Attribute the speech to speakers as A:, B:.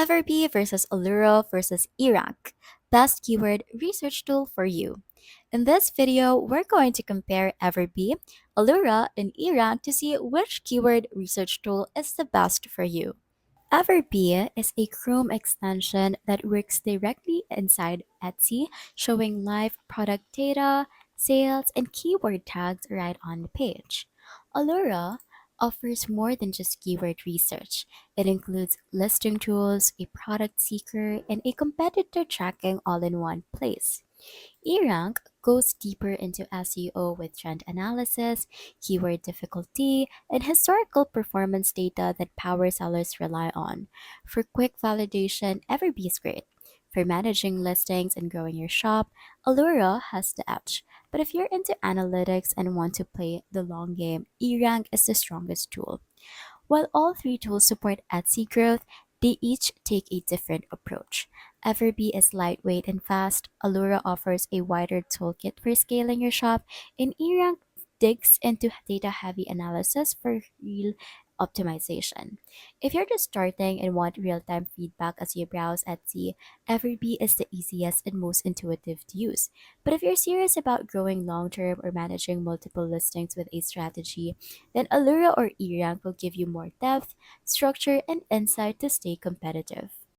A: Everbee versus Alura versus Erank, best keyword research tool for you. In this video, we're going to compare Everbee, Alura, and Erank to see which keyword research tool is the best for you. Everbee is a Chrome extension that works directly inside Etsy, showing live product data, sales, and keyword tags right on the page. Alura offers more than just keyword research. It includes listing tools, a product seeker, and a competitor tracking all in one place. eRank goes deeper into SEO with trend analysis, keyword difficulty, and historical performance data that power sellers rely on. For quick validation, Everbee is great. For managing listings and growing your shop, Alura has the edge. But if you're into analytics and want to play the long game, eRank is the strongest tool. While all three tools support Etsy growth, they each take a different approach. Everbee is lightweight and fast, Alura offers a wider toolkit for scaling your shop, and eRank digs into data heavy analysis for real optimization. If you're just starting and want real time feedback as you browse Etsy, Everbee is the easiest and most intuitive to use. But if you're serious about growing long term or managing multiple listings with a strategy, then Allura or eRank will give you more depth, structure, and insight to stay competitive.